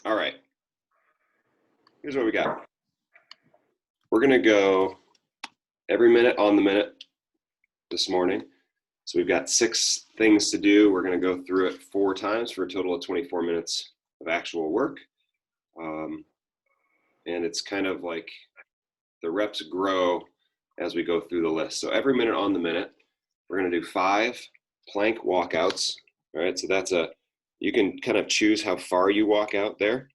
All right. Here's what we got. We're going to go every minute on the minute this morning. So we've got 6 things to do. We're going to go through it 4 times for a total of 24 minutes of actual work. And it's kind of like the reps grow as we go through the list. So every minute on the minute, we're going to do 5 plank walkouts. All right, so you can kind of choose how far you walk out there.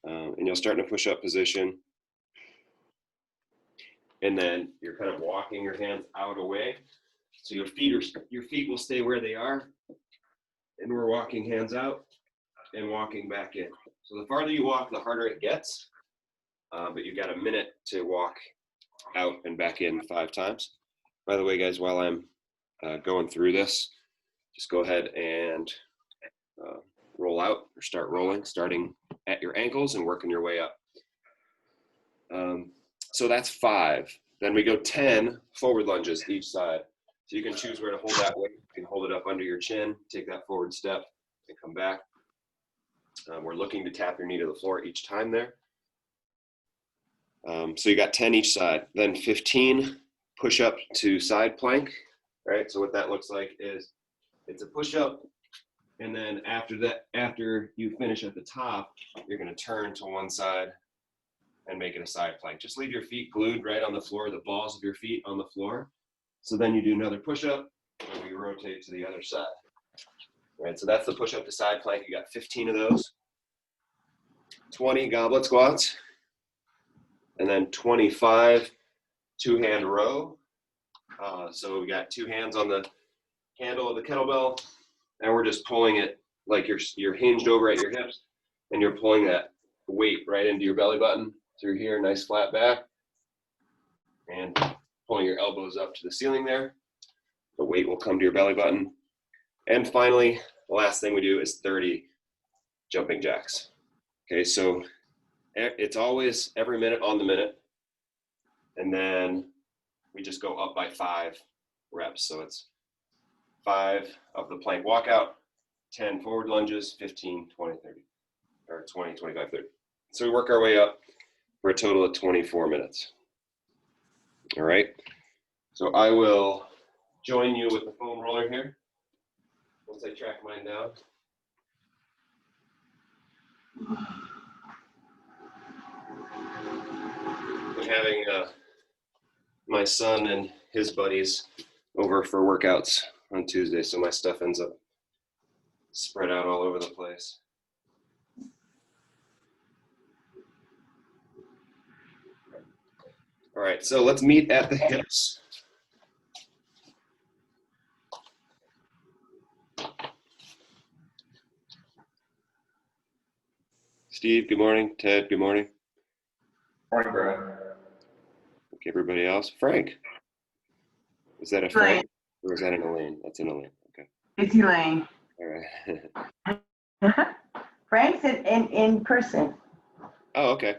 And you'll start in a push-up position. And then you're kind of walking your hands out away. So your feet will stay where they are. And we're walking hands out and walking back in. So the farther you walk, the harder it gets. But you've got a minute to walk out and back in 5 times. By the way, guys, while I'm going through this, just go ahead and roll out or start rolling, starting at your ankles and working your way up. So that's 5. Then we go 10 forward lunges each side. So you can choose where to hold that weight. You can hold it up under your chin, take that forward step, and come back. We're looking to tap your knee to the floor each time there. So you got 10 each side. Then 15 push-up to side plank. Right. So what that looks like is it's a push-up, and then after you finish at the top, you're going to turn to one side and make it a side plank. Just leave your feet glued right on the floor, the balls of your feet on the floor. So then you do another push-up, and we rotate to the other side. Right. So that's the push-up to side plank. You got 15 of those. 20 goblet squats, and then 25 two-hand row. So we got 2 hands on the handle of the kettlebell, and we're just pulling it like you're hinged over at your hips, and you're pulling that weight right into your belly button through here, nice flat back, and pulling your elbows up to the ceiling there. The weight will come to your belly button. And finally, the last thing we do is 30 jumping jacks. Okay, so it's always every minute on the minute, and then we just go up by 5 reps. So it's 5 of the plank walkout, 10 forward lunges, 15, 20, 30, or 20, 25, 30. So we work our way up for a total of 24 minutes. All right. So I will join you with the foam roller here once I track mine down. I'm having my son and his buddies over for workouts on Tuesday, so my stuff ends up spread out all over the place. All right, so let's meet at the hips. Steve, good morning. Ted, good morning. Morning, Brian. Okay, everybody else. Frank. Is that a Frank or is that an Elaine? That's an Elaine. Okay. It's Elaine. All right. Frank's in person. Oh, okay.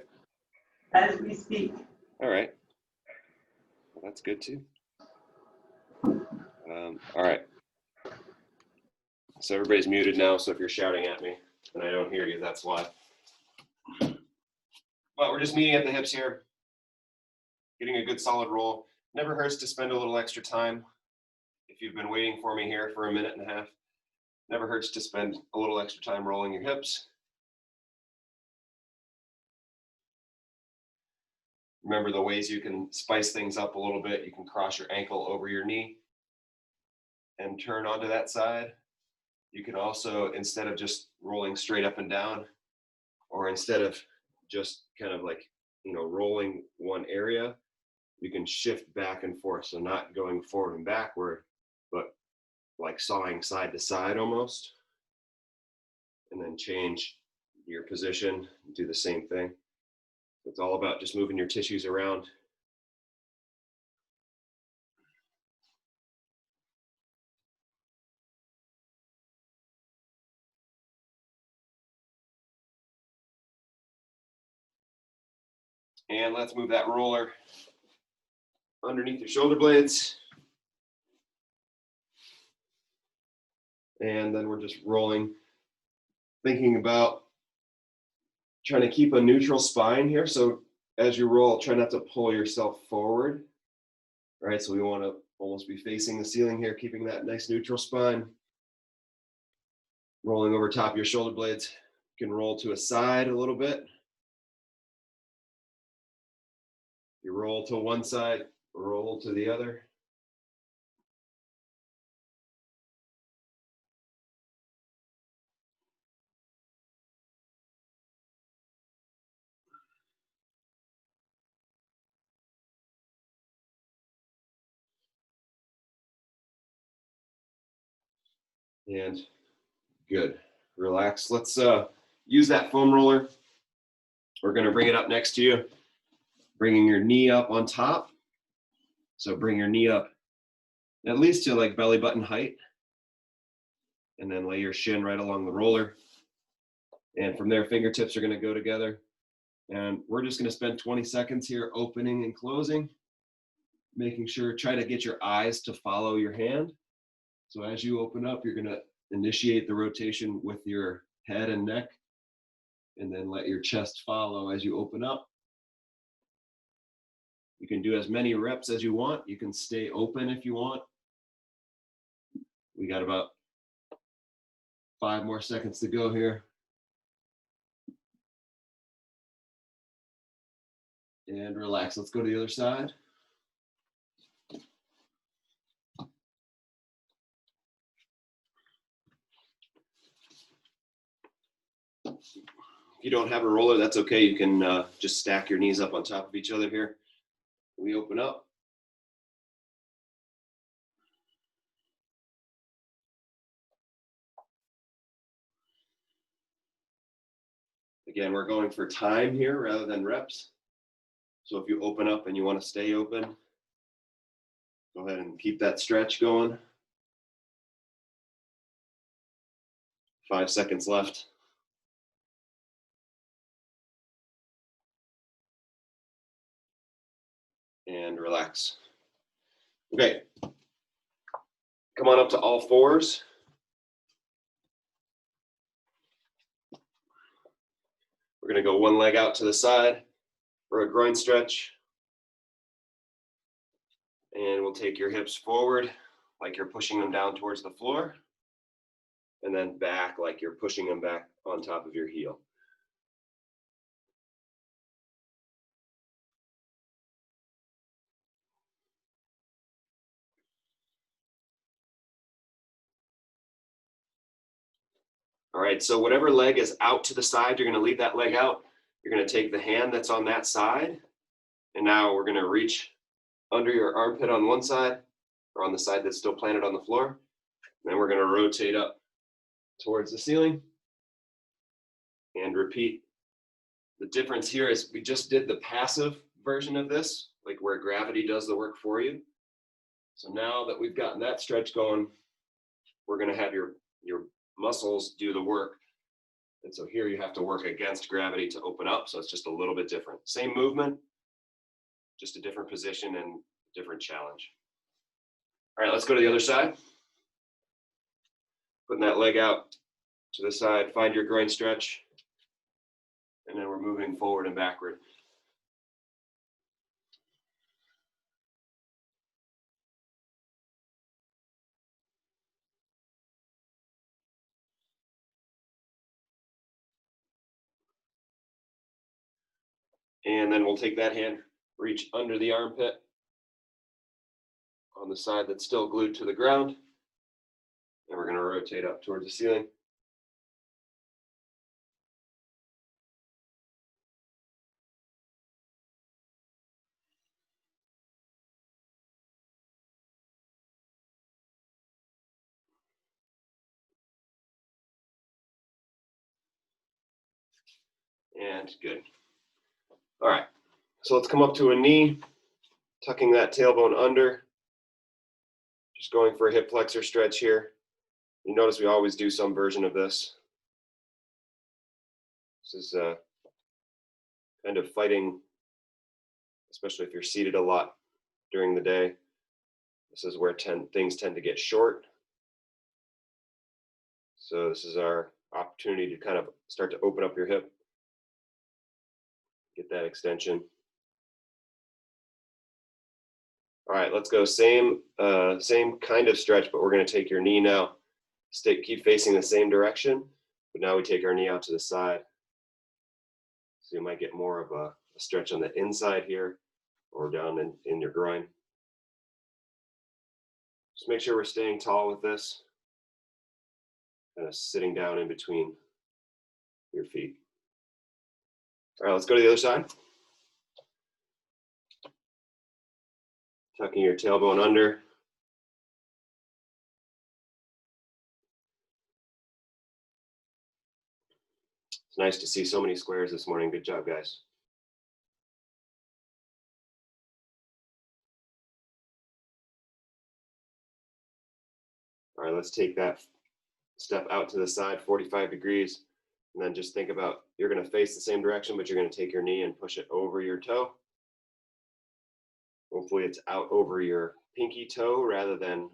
As we speak. All right. Well, that's good too. All right. So everybody's muted now, so if you're shouting at me and I don't hear you, that's why. But we're just meeting at the hips here, getting a good solid roll. Never hurts to spend a little extra time. If you've been waiting for me here for a minute and a half, never hurts to spend a little extra time rolling your hips. Remember the ways you can spice things up a little bit. You can cross your ankle over your knee and turn onto that side. You can also, instead of just rolling straight up and down, or instead of just kind of like, rolling one area, you can shift back and forth. So not going forward and backward, but like sawing side to side almost. And then change your position, do the same thing. It's all about just moving your tissues around. And let's move that roller underneath your shoulder blades. And then we're just rolling, thinking about Trying to keep a neutral spine here. So as you roll, try not to pull yourself forward. All right, so we want to almost be facing the ceiling here, keeping that nice neutral spine. Rolling over top of your shoulder blades. You can roll to a side a little bit. You roll to one side, roll to the other. And good. Relax. Let's use that foam roller. We're going to bring it up next to you, bringing your knee up on top. So bring your knee up at least to like belly button height. And then lay your shin right along the roller. And from there, fingertips are going to go together. And we're just going to spend 20 seconds here opening and closing, making sure, try to get your eyes to follow your hand. So as you open up, you're going to initiate the rotation with your head and neck, and then let your chest follow as you open up. You can do as many reps as you want. You can stay open if you want. We got about 5 more seconds to go here. And relax. Let's go to the other side. If you don't have a roller, that's okay. You can just stack your knees up on top of each other here. We open up. Again, we're going for time here rather than reps. So if you open up and you want to stay open, go ahead and keep that stretch going. 5 seconds left. And relax. Okay. Come on up to all fours. We're going to go one leg out to the side for a groin stretch. And we'll take your hips forward like you're pushing them down towards the floor. And then back like you're pushing them back on top of your heel. All right, so whatever leg is out to the side, you're going to leave that leg out. You're going to take the hand that's on that side. And now we're going to reach under your armpit on one side, or on the side that's still planted on the floor. And then we're going to rotate up towards the ceiling and repeat. The difference here is we just did the passive version of this, like where gravity does the work for you. So now that we've gotten that stretch going, we're going to have your muscles do the work. And so here you have to work against gravity to open up. So it's just a little bit different. Same movement, just a different position and different challenge. All right, let's go to the other side. Putting that leg out to the side, find your groin stretch. And then we're moving forward and backward. And then we'll take that hand, reach under the armpit on the side that's still glued to the ground. And we're going to rotate up towards the ceiling. And good. All right, so let's come up to a knee, tucking that tailbone under. Just going for a hip flexor stretch here. You notice we always do some version of this. This is kind of fighting, especially if you're seated a lot during the day. This is where things tend to get short. So this is our opportunity to kind of start to open up your hip. Get that extension. All right, let's go same kind of stretch, but we're going to take your knee now. Keep facing the same direction, but now we take our knee out to the side. So you might get more of a stretch on the inside here or down in your groin. Just make sure we're staying tall with this. Kind of sitting down in between your feet. All right, let's go to the other side. Tucking your tailbone under. It's nice to see so many squares this morning. Good job, guys. All right, let's take that step out to the side, 45 degrees. And then just think about, you're going to face the same direction, but you're going to take your knee and push it over your toe. Hopefully it's out over your pinky toe rather than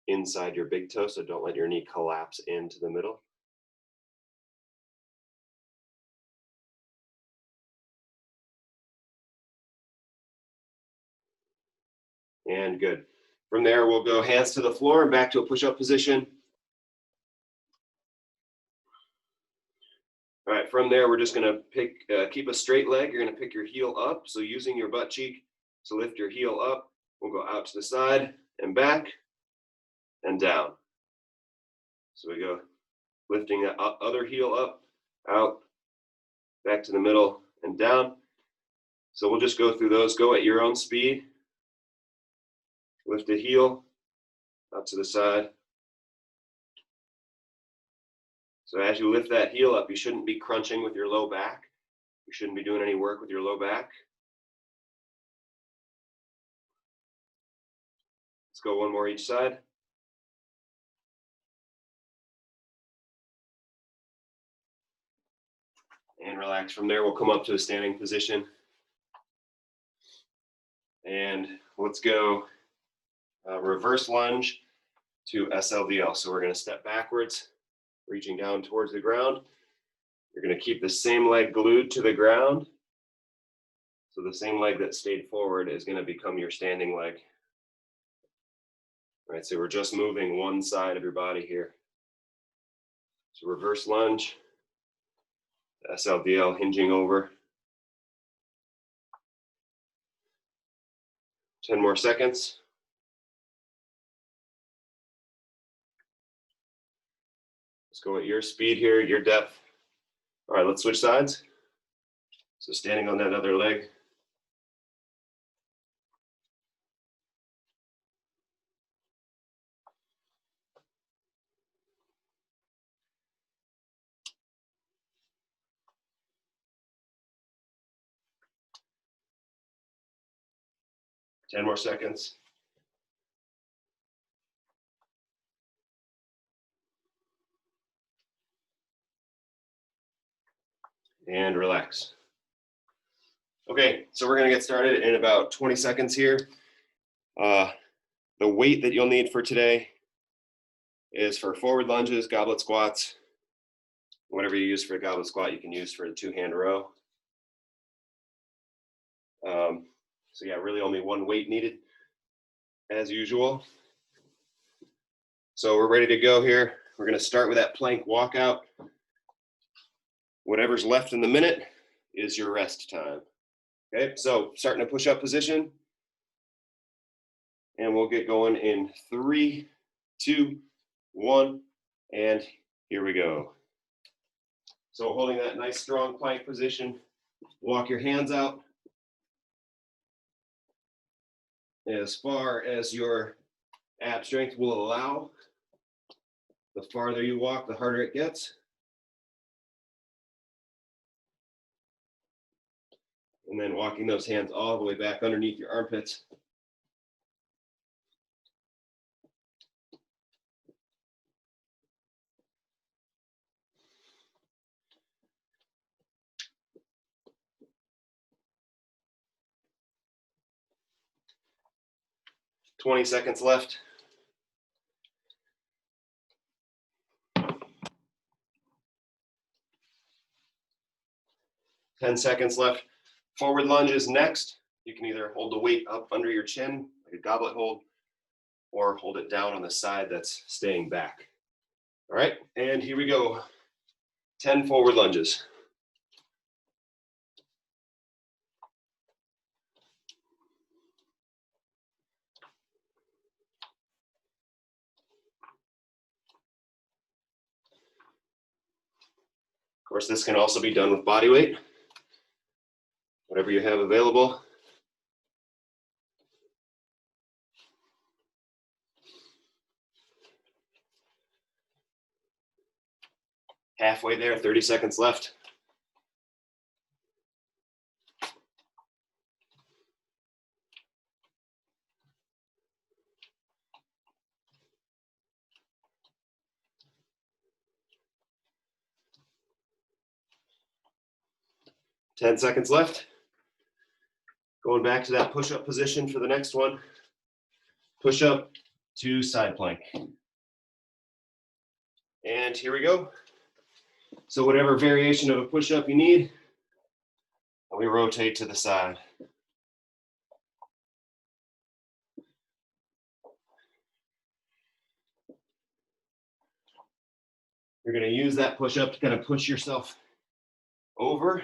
inside your big toe, so don't let your knee collapse into the middle. And good. From there, we'll go hands to the floor and back to a push-up position. All right, from there, we're just gonna keep a straight leg. You're gonna pick your heel up. So using your butt cheek to lift your heel up, we'll go out to the side and back and down. So we go lifting that other heel up, out, back to the middle and down. So we'll just go through those, go at your own speed. Lift the heel out to the side. So as you lift that heel up, you shouldn't be crunching with your low back. You shouldn't be doing any work with your low back. Let's go one more each side. And relax. From there, we'll come up to a standing position. And let's go reverse lunge to SLDL. So we're going to step backwards, reaching down towards the ground. You're going to keep the same leg glued to the ground. So the same leg that stayed forward is going to become your standing leg. All right, so we're just moving one side of your body here. So reverse lunge, SLDL hinging over. 10 more seconds. Let's go at your speed here, your depth. All right, let's switch sides. So standing on that other leg. Ten more seconds. And relax. Okay, so we're gonna get started in about 20 seconds here. The weight that you'll need for today is for forward lunges, goblet squats. Whatever you use for a goblet squat, you can use for a two-hand row. So yeah, really only one weight needed as usual. So we're ready to go here. We're gonna start with that plank walkout. Whatever's left in the minute is your rest time. Okay, so starting a push-up position. And we'll get going in 3, 2, 1, and here we go. So holding that nice strong plank position, walk your hands out as far as your ab strength will allow. The farther you walk, the harder it gets. And then walking those hands all the way back underneath your armpits. "20 seconds left. "10 seconds left. Forward lunge is next. You can either hold the weight up under your chin, like a goblet hold, or hold it down on the side that's staying back. All right, and here we go. 10 forward lunges. Of course, this can also be done with body weight, whatever you have available. Halfway there, 30 seconds left. Ten seconds left. Going back to that push-up position for the next one. Push-up to side plank. And here we go. So whatever variation of a push-up you need, we rotate to the side. You're going to use that push-up to kind of push yourself over.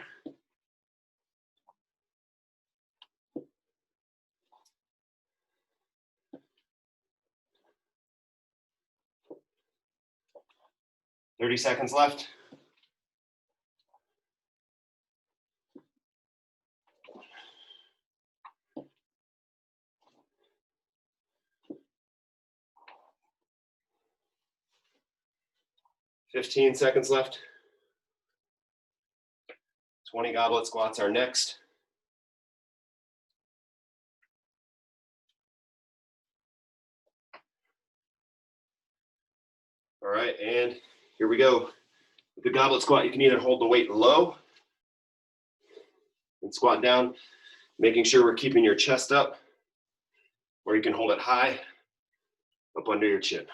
Thirty seconds left. Fifteen seconds left. 20 goblet squats are next. All right, and here we go. With the goblet squat, you can either hold the weight low and squat down, making sure we're keeping your chest up, or you can hold it high up under your chin.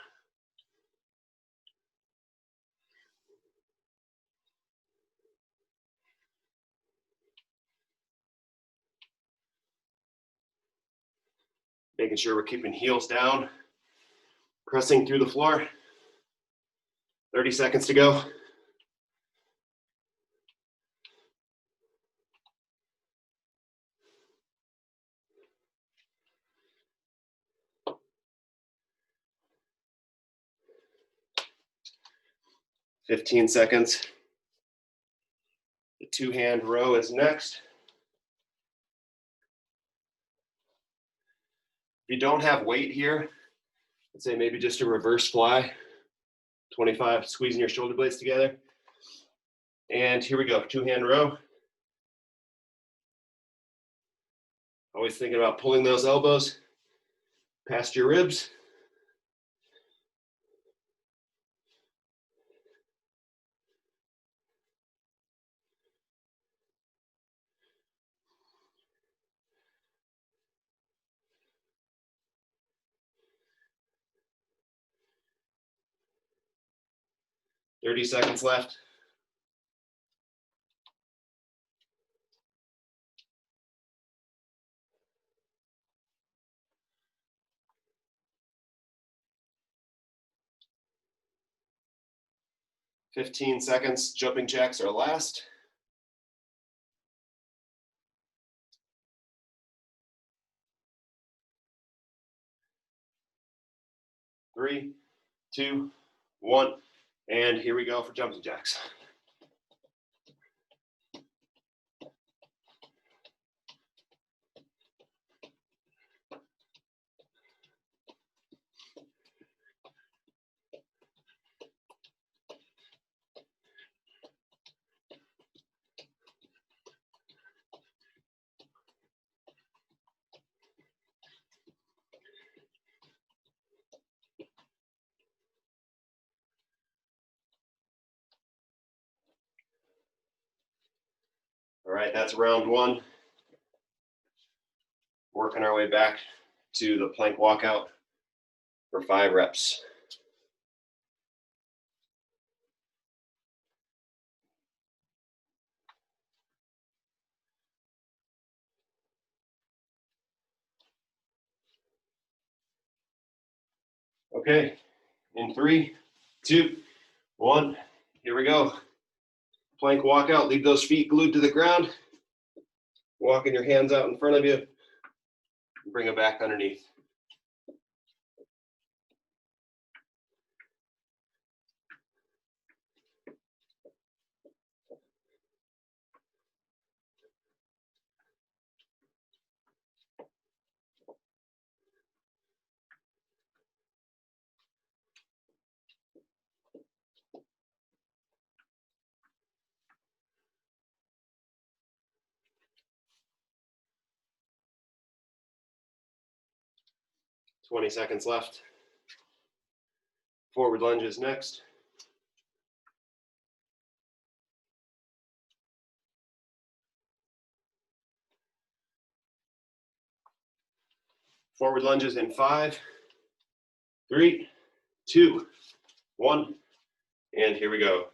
Making sure we're keeping heels down, pressing through the floor. 30 seconds to go. Fifteen seconds. The two-hand row is next. If you don't have weight here, let's say maybe just a reverse fly, 25, squeezing your shoulder blades together. And here we go, two-hand row. Always thinking about pulling those elbows past your ribs. Thirty seconds left. Fifteen seconds, jumping jacks are last. Three, two, one, and here we go for jumping jacks. All right, that's round one. Working our way back to the plank walkout for 5 reps. Okay, in 3, 2, 1, here we go. Plank walk out, leave those feet glued to the ground. Walking your hands out in front of you. Bring it back underneath. Twenty seconds left. Forward lunges next. Forward lunges in 5, 3, 2, 1, and here we go.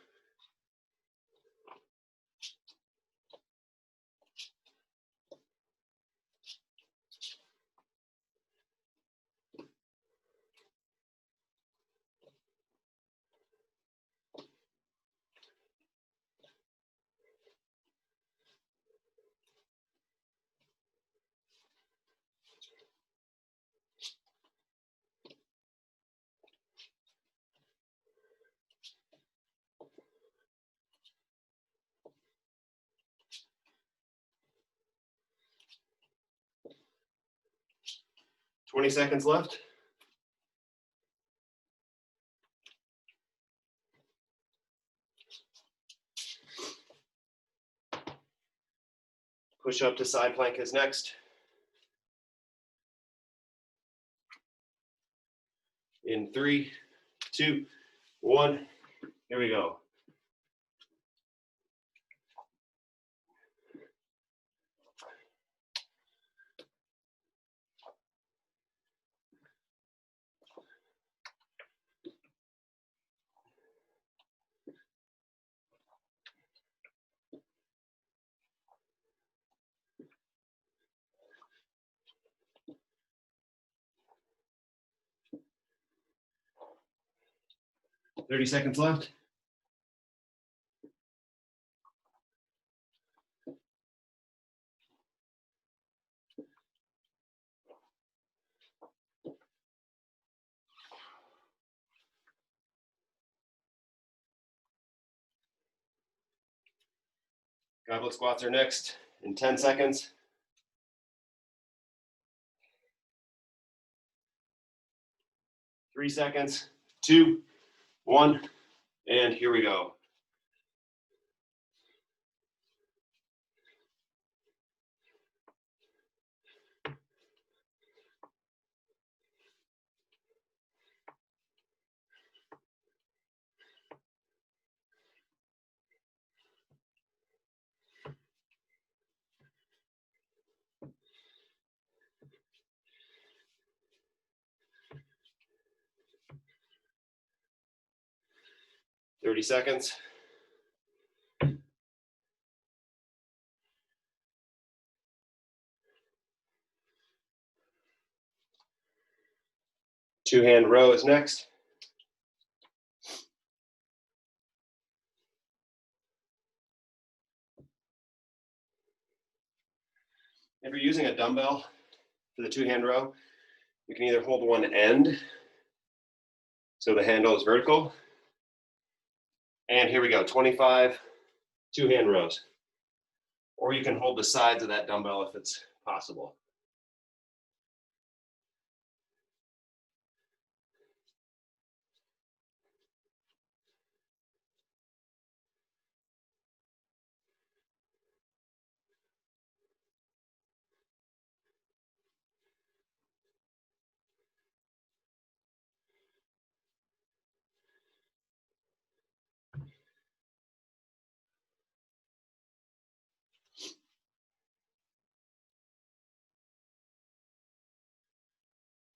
Twenty seconds left. Push up to side plank is next. In 3, 2, 1, here we go. Thirty seconds left. Goblet squats are next in 10 seconds. Three seconds, 2, 1, and here we go. Thirty seconds. Two-hand row is next. If you're using a dumbbell for the two-hand row, you can either hold one end so the handle is vertical. And here we go, 25 two-hand rows. Or you can hold the sides of that dumbbell if it's possible.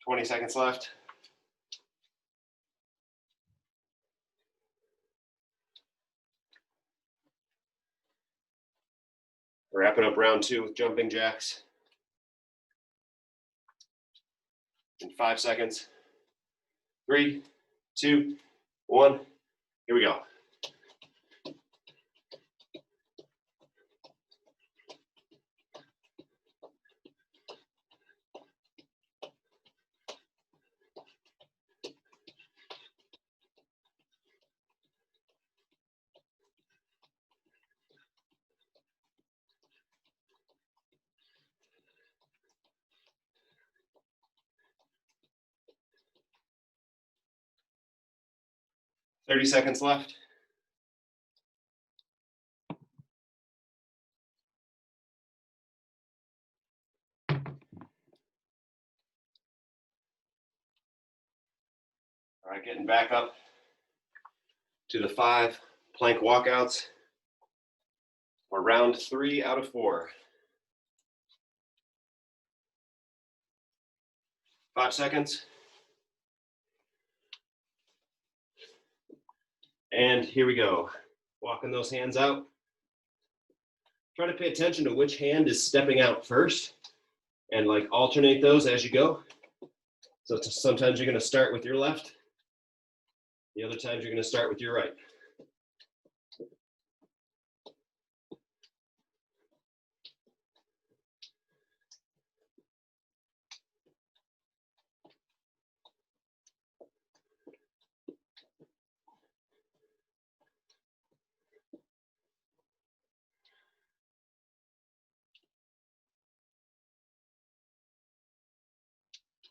Twenty seconds left. Wrapping up round 2 with jumping jacks. In 5 seconds. 3, 2, 1. Here we go. Thirty seconds left. All right, getting back up to the 5 plank walkouts for round 3 out of 4. 5 seconds. And here we go. Walking those hands out. Try to pay attention to which hand is stepping out first and like alternate those as you go. So sometimes you're going to start with your left. The other times you're going to start with your right.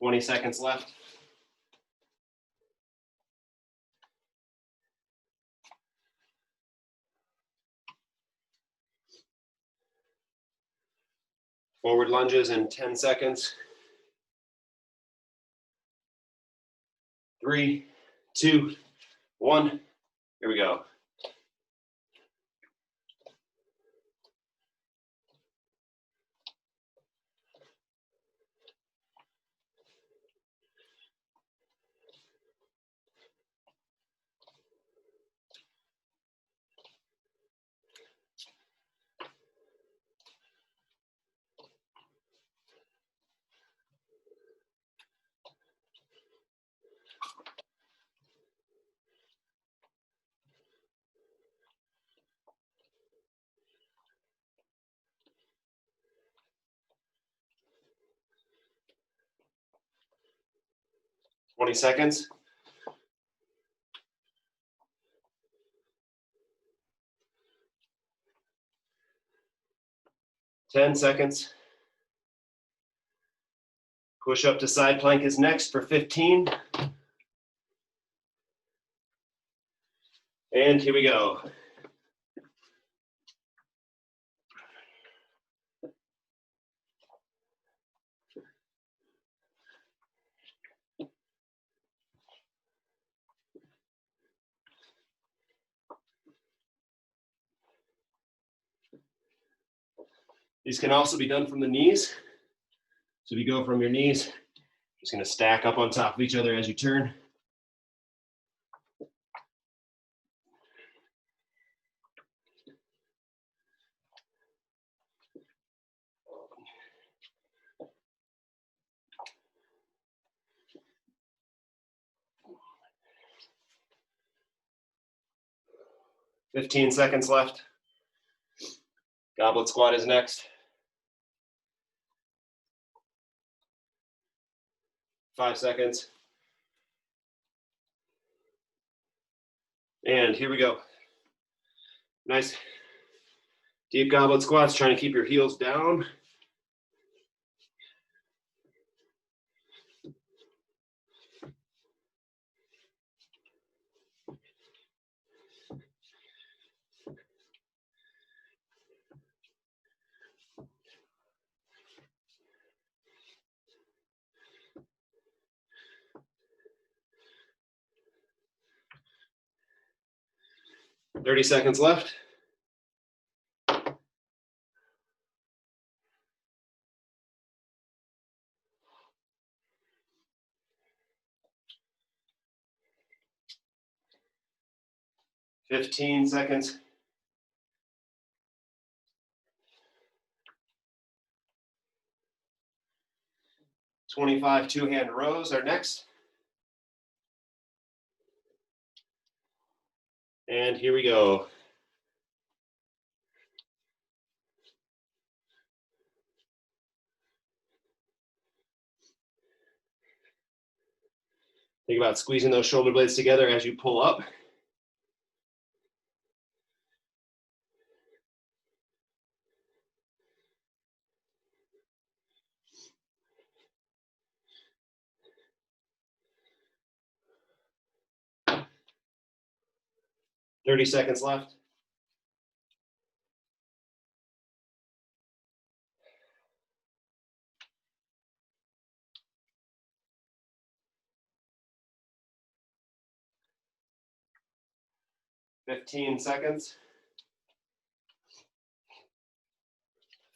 Twenty seconds left. Forward lunges in 10 seconds. 3, 2, 1. Here we go. Twenty seconds. 10 seconds. Push up to side plank is next for 15. And here we go. These can also be done from the knees. So if you go from your knees, just going to stack up on top of each other as you turn. Fifteen seconds left. Goblet squat is next. 5 seconds. And here we go. Nice deep goblet squats, trying to keep your heels down. Thirty seconds left. Fifteen seconds. 25 two-hand rows are next. And here we go. Think about squeezing those shoulder blades together as you pull up. "30 seconds left. "15 seconds.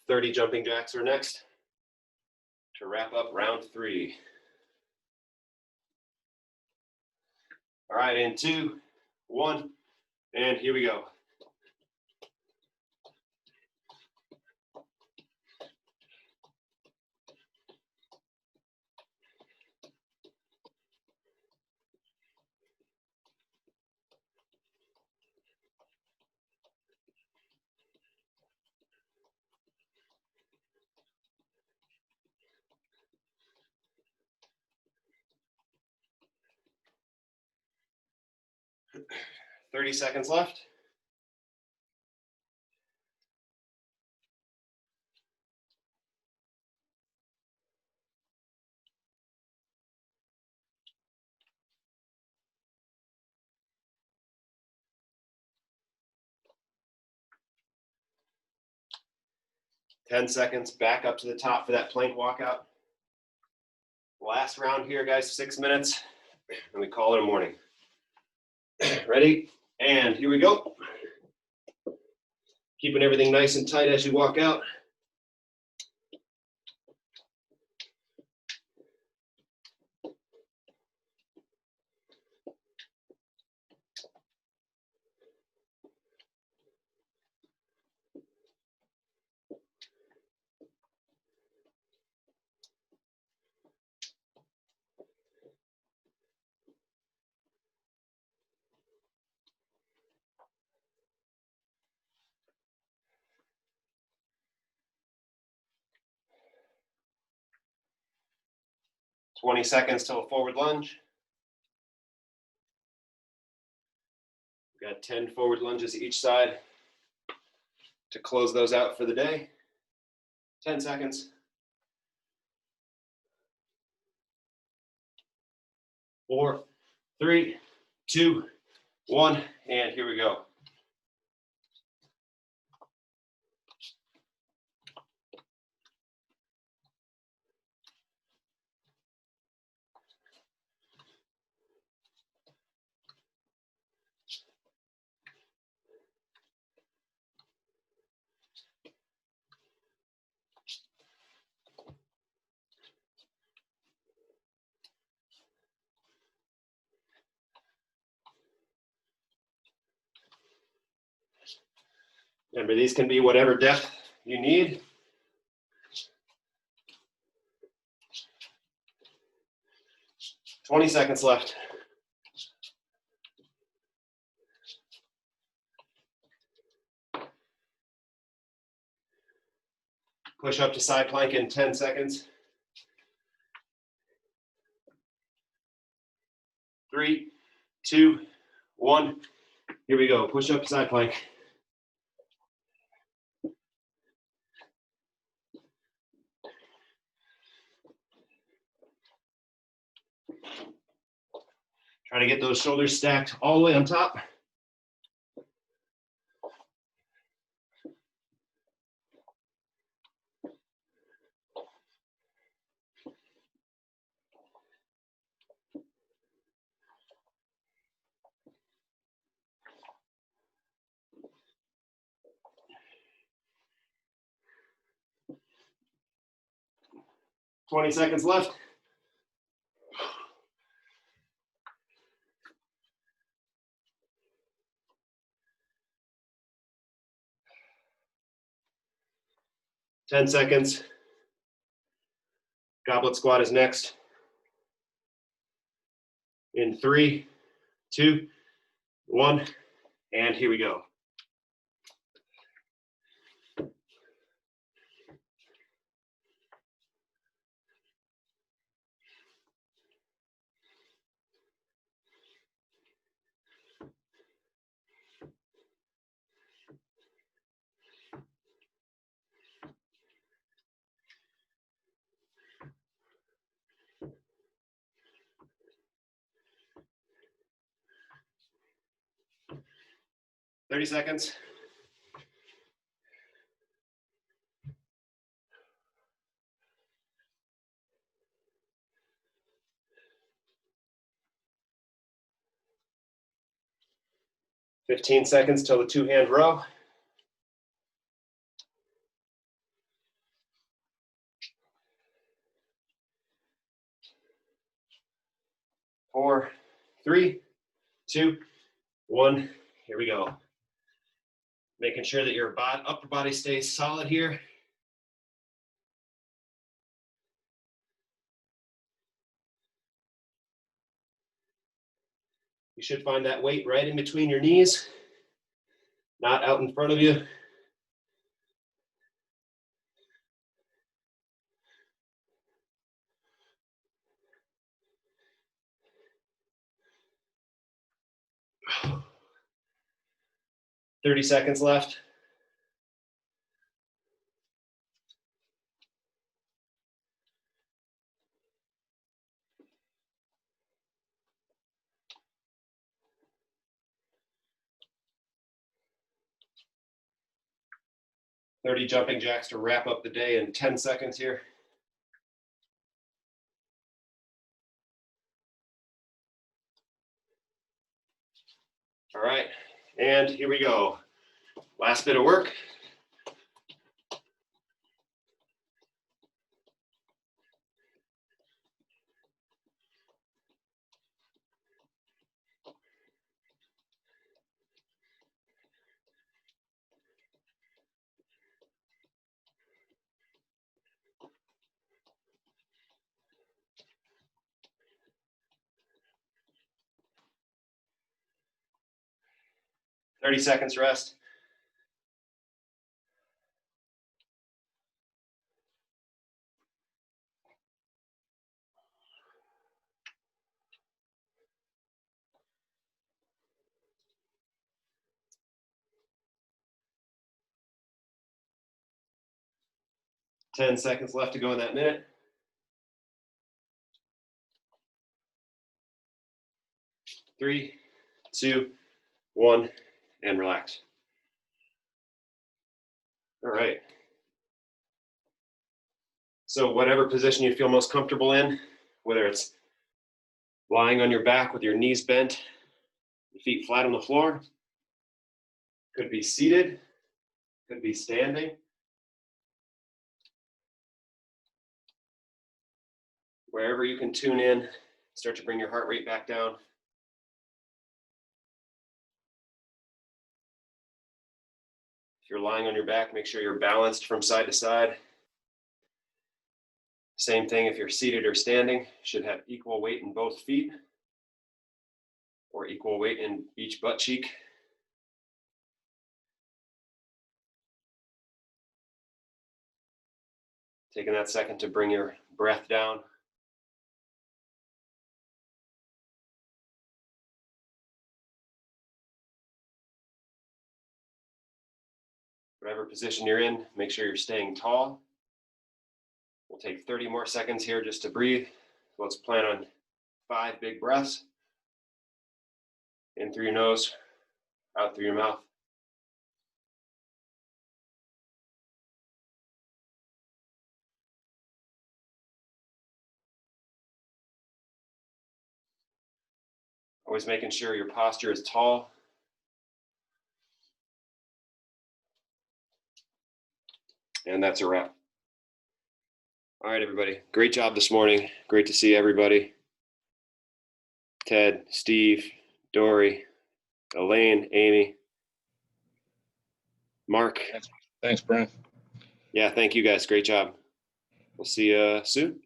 30 jumping jacks are next to wrap up round 3. All right, in 2, 1, and here we go. "30 seconds left. "10 seconds, back up to the top for that plank walkout. Last round here, guys, 6 minutes, and we call it a morning. Ready? And here we go. Keeping everything nice and tight as you walk out. "20 seconds till a forward lunge. We've got 10 forward lunges each side to close those out for the day. 10 seconds. 4, 3, 2, 1, and here we go. Remember, these can be whatever depth you need. "20 seconds left. Push up to side plank in 10 seconds. 3, 2, 1. Here we go. Push up to side plank. Try to get those shoulders stacked all the way on top. "20 seconds left. "10 seconds. Goblet squat is next. In 3, 2, 1, And here we go. Thirty seconds. Fifteen seconds till the 2-hand row. 4, 3, 2, 1. Here we go. Making sure that your upper body stays solid here. You should find that weight right in between your knees, not out in front of you. Thirty seconds left. Thirty jumping jacks to wrap up the day in 10 seconds here. All right, and here we go. Last bit of work. Thirty seconds rest. Ten seconds left to go in that minute. 3, 2, 1, and relax. All right. So whatever position you feel most comfortable in, whether it's lying on your back with your knees bent, your feet flat on the floor, could be seated, could be standing. Wherever you can tune in, start to bring your heart rate back down. If you're lying on your back, make sure you're balanced from side to side. Same thing if you're seated or standing, should have equal weight in both feet or equal weight in each butt cheek. Taking that second to bring your breath down. Whatever position you're in, make sure you're staying tall. We'll take 30 more seconds here just to breathe. Let's plan on 5 big breaths. In through your nose, out through your mouth. Always making sure your posture is tall. And that's a wrap. All right, everybody. Great job this morning. Great to see everybody. Ted, Steve, Dory, Elaine, Amy, Mark. Thanks, Brian. Yeah, thank you guys. Great job. We'll see you soon.